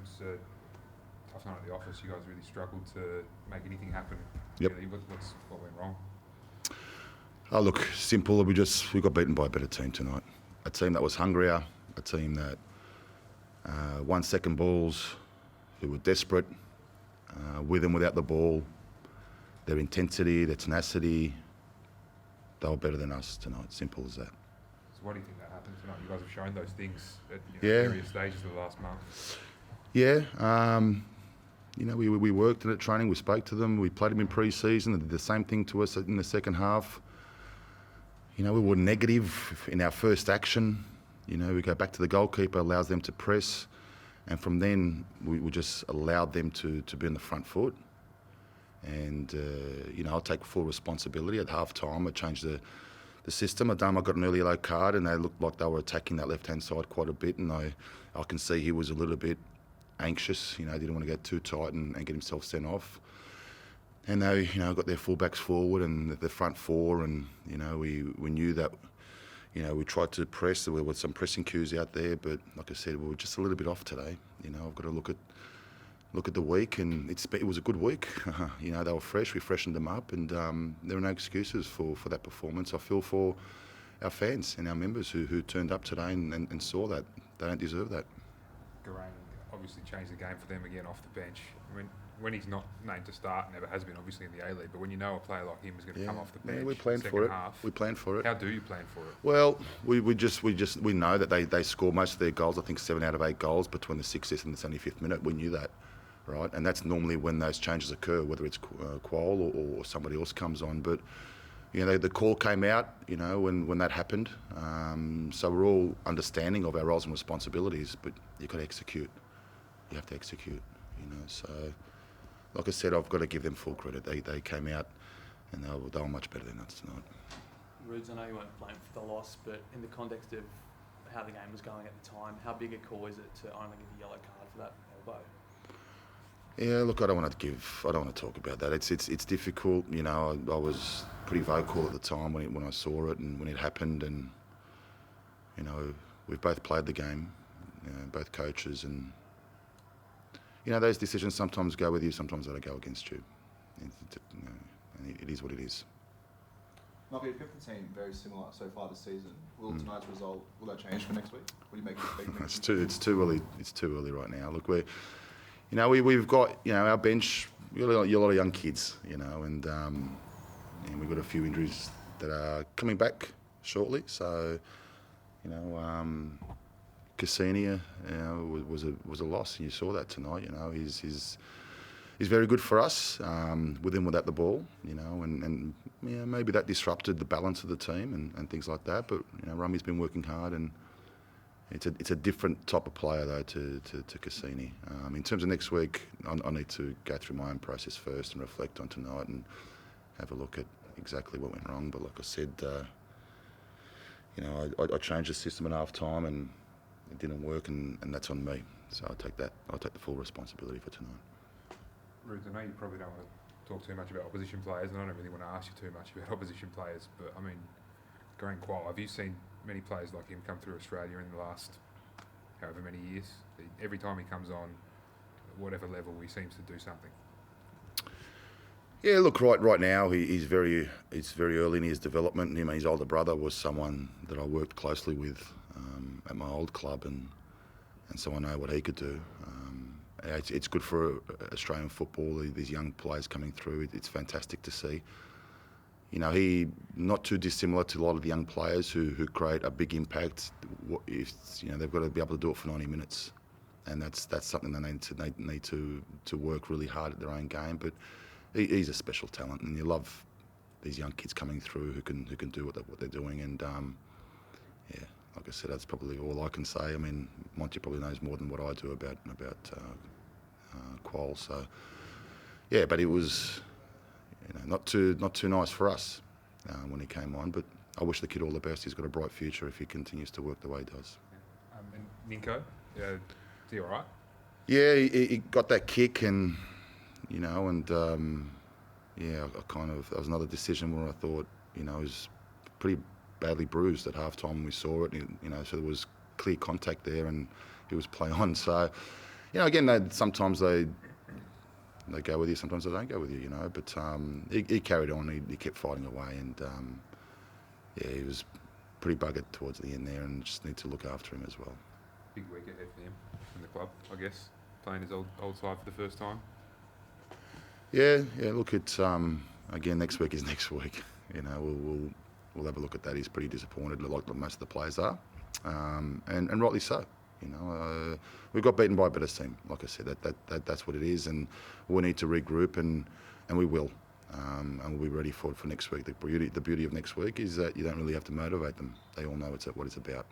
it's a tough night at the office. You guys really struggled to make anything happen. Yep. Really, what went wrong? Oh, look, simple. We got beaten by a better team tonight. A team that was hungrier, a team that won second balls, who were desperate, with and without the ball. Their intensity, their tenacity, they were better than us tonight. Simple as that. So why do you think that happened tonight? You guys have shown those things at Yeah. various stages of the last month. Yeah, we worked in it training. We spoke to them. We played them in pre-season. They did the same thing to us in the second half. We were negative in our first action. We go back to the goalkeeper, allows them to press, and from then we just allowed them to be on the front foot. And I'll take full responsibility. At half time, I changed the system. I got an early yellow card, and they looked like they were attacking that left-hand side quite a bit. And I can see he was a little bit anxious. Didn't want to get too tight and get himself sent off. And they, got their fullbacks forward and the front four, and we knew that. We tried to press. There were some pressing cues out there, but like I said, we were just a little bit off today. I've got to look at the week, and it was a good week. They were fresh. We freshened them up, and there were no excuses for that performance. I feel for our fans and our members who turned up today and saw that. They don't deserve that. Garang obviously changed the game for them again off the bench. When he's not named to start, never has been obviously in the A-League, but when you know a player like him is going to come off the bench, we planned for it. We planned for it. How do you plan for it? Well, we know that they score most of their goals. I think 7 out of 8 goals between the 60th and the 75th minute. We knew that, right? And that's normally when those changes occur, whether it's Qual or somebody else comes on. But the call came out, when that happened. So we're all understanding of our roles and responsibilities, but you've got to execute. You have to execute, So, like I said, I've got to give them full credit. They came out and they were much better than us tonight. Roods, I know you weren't blamed for the loss, but in the context of how the game was going at the time, how big a call is it to only give a yellow card for that elbow? Yeah, look, I don't want to talk about that. It's difficult. I was pretty vocal at the time when I saw it and when it happened, and we've both played the game, both coaches, and those decisions sometimes go with you, sometimes they go against you. And it is what it is. Nobby, you've kept the team very similar so far this season. Will tonight's result, will that change for next week? Will you make it It's too early. It's too early right now. Look, we've got our bench. We've got a lot of young kids, and we've got a few injuries that are coming back shortly. So, Cassini was a loss, and you saw that tonight. He's very good for us with and without the ball, and maybe that disrupted the balance of the team and things like that. But Rummy's been working hard, and it's a different type of player though to Cassini. In terms of next week, I need to go through my own process first and reflect on tonight and have a look at exactly what went wrong. But like I said, I changed the system at half time and it didn't work, and that's on me. So I'll take the full responsibility for tonight. Roods, I know you probably don't want to talk too much about opposition players, and I don't really want to ask you too much about opposition players, but Garang Kuol, have you seen many players like him come through Australia in the last however many years? Every time he comes on, whatever level, he seems to do something. Yeah, look, right now he's very early in his development. His older brother was someone that I worked closely with at my old club, and so I know what he could do. It's good for Australian football, these young players coming through. It's fantastic to see. He not too dissimilar to a lot of the young players who create a big impact. They've got to be able to do it for 90 minutes, and that's something they need to work really hard at their own game. But he's a special talent, and you love these young kids coming through who can do what they're doing. And like I said, that's probably all I can say. Monty probably knows more than what I do about Qual. So yeah, but it was not too nice for us when he came on. But I wish the kid all the best. He's got a bright future if he continues to work the way he does. And Ninko, is he all right? Yeah, he got that kick, and that was another decision where I thought, he was pretty badly bruised at half time when we saw it. So there was clear contact there, and he was play on. So, you know, again, sometimes they go with you, sometimes they don't go with you, you know. But he carried on, he kept fighting away, and yeah, he was pretty buggered towards the end there, and just need to look after him as well. Big week ahead for him in the club, I guess, playing his old side for the first time. Yeah. Look, it's again, next week is next week. You know, we'll have a look at that. He's pretty disappointed, like most of the players are, and rightly so. You know, we got beaten by a better team. Like I said, that's what it is, and we need to regroup, and we will, and we'll be ready for next week. The beauty of next week is that you don't really have to motivate them. They all know what it's about.